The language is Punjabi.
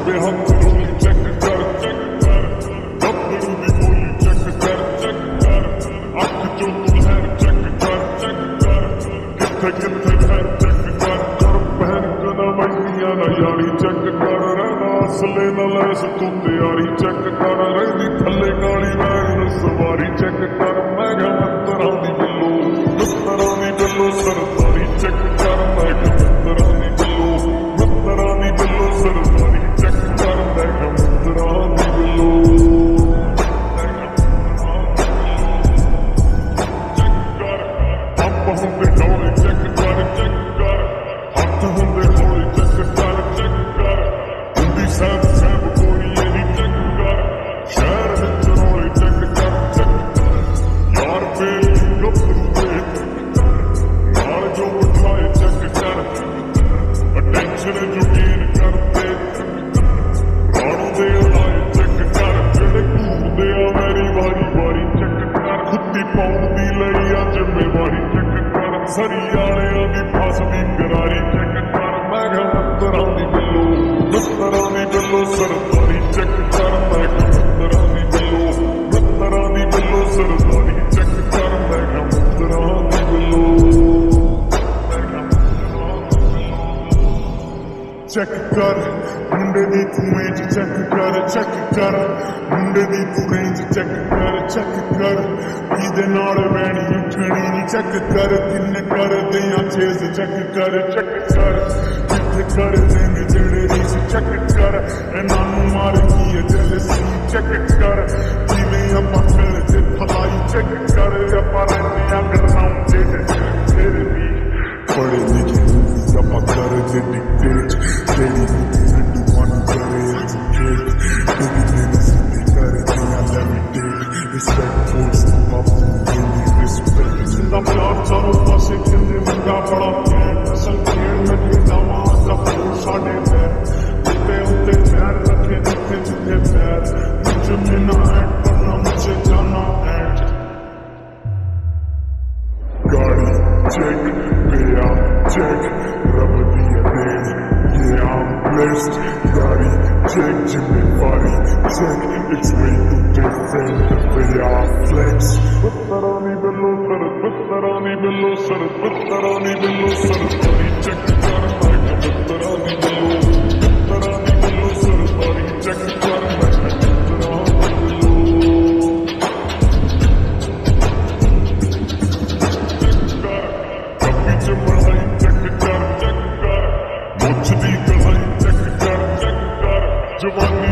ਵੇ ਹੱਥ ਰੋਲੀ ਚੈੱਕ ਕਰ ਗੱਭਰੂ ਦੀ ਬੋਲੀ ਚੈੱਕ ਕਰ ਅੱਖ ਚੋਂ ਤੂੰ ਲਹਿਰ ਚੈੱਕ ਕਰ ਕਿੱਥੇ ਕਿੱਥੇ ਲਹਿਰ ਚੈੱਕ ਕਰ ਪਹਿਨ ਕਦਾ ਵੰਡੀਆਂ ਨਾ ਯਾਰੀ ਚੈੱਕ ਕਰ ਰਹਿਣਾ ਅਸਲੇ ਨਾਲ ਲੈਸ ਤੂੰ ਤਿਆਰੀ ਚੈੱਕ ਕਰ ਰਹਿੰਦੀ ਥੱਲੇ ਕਾਲੀ ਵੈਨ ਸਵਾਰੀ ਚੈੱਕ ਕਰ ਮੈਂ ਕਿਹਾ ਮਿੱਤਰਾਂ ਦੀ ਬਿੱਲੋ ਸਰਦਾਰੀ ਚੈੱਕ ਕਰ ਮੈਂ ਕਿਹਾ ਮਿੱਤਰਾਂ ਦੀ ਬਿੱਲੋ ਸਰਦਾਰੀ ਚੈੱਕ ਕਰ ਮੈਂ ਕਿਹਾ ਮਿੱਤਰਾਂ ਦੀ ਬਿੱਲੋ ਹੱਥ ਹੁੰਦੇ ਹੌਲੀ ਚੈੱਕ ਕਰ ਹੱਥ ਹੁੰਦੇ ਹੌਲੀ ਚੈੱਕ ਕਰ ਹੁੰਦੀ ਸੈਬ ਕੋਈ ਇਹਦੀ ਚੈੱਕ ਕਰ ਸ਼ਹਿਰ ਵਿੱਚ ਰੌਲੀ ਚੈੱਕ ਕਰ ਯਾਰ ਬੇਲੀ ਗੱਭਰੂ ਦੇ ਨਾਲ ਜੋ ਉਠਾਏ ਚੈੱਕ ਕਰ ਅਟੈਂਸ਼ਨ ਜੋ ਗੇਨ ਕਰਦੇ ਰਾਣੂ ਦੇ ਲਾਏ ਚੈੱਕ ਕਰ ਜਿਹੜੇ ਘੂਰਦੇ ਆ ਮੇਰੀ ਵਾਰੀ ਚੈੱਕ ਕਰ ਖੁੱਤੀ ਪਾਉਣ ਦੀ ਲਈ ਆ ਜ਼ਿੰਮੇਵਾਰੀ ਚੈੱਕ ਕਰ ਸਰੀ ਵਾਲਿਆਂ ਦੀ ਫਸਦੀ ਕਰਾਰੀ ਚੈੱਕ ਕਰ ਮੈਂ ਕਿਹਾ ਮਿੱਤਰਾਂ ਦੀ ਬਿੱਲੋ ਸਰਦਾਰੀ ਚੈੱਕ ਕਰ ਮੈਂ ਕਿਹਾ ਮਿੱਤਰਾਂ ਦੀ ਬਿੱਲੋ ਸਰਦਾਰੀ ਚੈੱਕ ਕਰ ਮੈਂ ਕਿਹਾ ਮਿੱਤਰਾਂ ਦੀ ਬਿੱਲੋ ਚੈੱਕ ਕਰ ਮੁੰਡੇ ਦੀ ਤੂੰ ਰੇਂਜ ਚੈੱਕ ਕਰ ਮੁੰਡੇ ਦੀ ਤੂੰ ਰੇਂਜ ਚੈੱਕ ਕਰ ਇਹਦੇ ਨਾਲ ਬੈਣੀ ਉੱਠਣੀ ਨਹੀਂ ਚੈੱਕ ਕਰ ਕਿੰਨੇ ਕਰਦੇ ਆ ਚੇਜ਼ ਚੈੱਕ ਕਰ ਕਿੱਥੇ ਕਰਦੇ ਨੇ ਜਿਹੜੇ ਰੀਸ ਚੈੱਕ ਕਰ ਇਹਨਾਂ ਨੂੰ ਮਾਰ ਕੀ ਜੈਲਸੀ ਚੈੱਕ ਕਰ ਜਿਵੇਂ ਆਪਾਂ ਕਰਦੇ ਫਲਾਈ ਚੈੱਕ ਕਰ ਆਪਾਂ ਰਹਿੰਦੇ ਆ ਗਰਾਊਂਡ ਤੇ ਵੀ ਪੜੇ ਲਿਖੇ ਮੂਵੀ ਆਪਾਂ ਕਰਦੇ ਡਿਕਟੇਟ ਤੇਰੀ ਮੈਨੂੰ ਮਨ ਕਰੇ ਐਜੂਕੇਟ ਤੇਰੀ ਮੈਨੂੰ ਸਿੱਧੀ ਕਰਦੇ ਆ ਲੈਵੀਟੇਟ ਰਿਸਪੈਕਟ ਫੋਰਸ ਨੂੰ ਪਾਪੂ ਦੇਣੀ ਰਿਸਪੈਕਟ ਜਿੰਦਾ ਪਿਆਰ ਚਾਰੋਂ ਪਾਸੇ ਕਿੰਨੇ ਮੁੰਡਾ ਬੜਾ ਕੈਂਟ ਅਸਲ ਖੇਡ ਲੱਗੇ ਜਾਵਾਂ ਦਾ ਫੋਰ ਸਾਡੇ ਪੈਰ ਉੱਤੇ ਪੈਰ ਰੱਖੇ ਜਿੱਥੇ ਪੈਰ ਮੁਝ ਮੇ ਨਾ ਐਡ ਕਰਨਾ ਮੁਝੇ ਜਾਨਾ ਐਡ ਗਾੜੀ ਚੈੱਕ ਪਿਆ ਚੈੱਕ ਰੱਬ ਦੀ ਦੇਣ yeah I'm blessed gari check ਜ਼ਿੰਮੇਵਾਰੀ check it's way too different the way I flex ਪੁੱਤਰਾਨੀ ਬਿੱਲੋ ਸਰਦਾਰੀ ਚੈੱਕ ਕਰ ਮੈਂ ਕਿਹਾ ਪੁੱਤਰਾਨੀ ਬਿੱਲੋ ਸਰਦਾਰੀ ਚੈੱਕ ਕਰ ਮੈਂ ਕਿਹਾ ਪੁੱਤਰਾਨੀ ਬਿੱਲੋ ਕੱਪੀ ਚ ਮੜਾਈ ਚੈੱਕ ਕਰ ਮੁੱਛ ਦੀ ਕਲਾਈ ਚੈੱਕ ਕਰ ਜਵਾਨੀ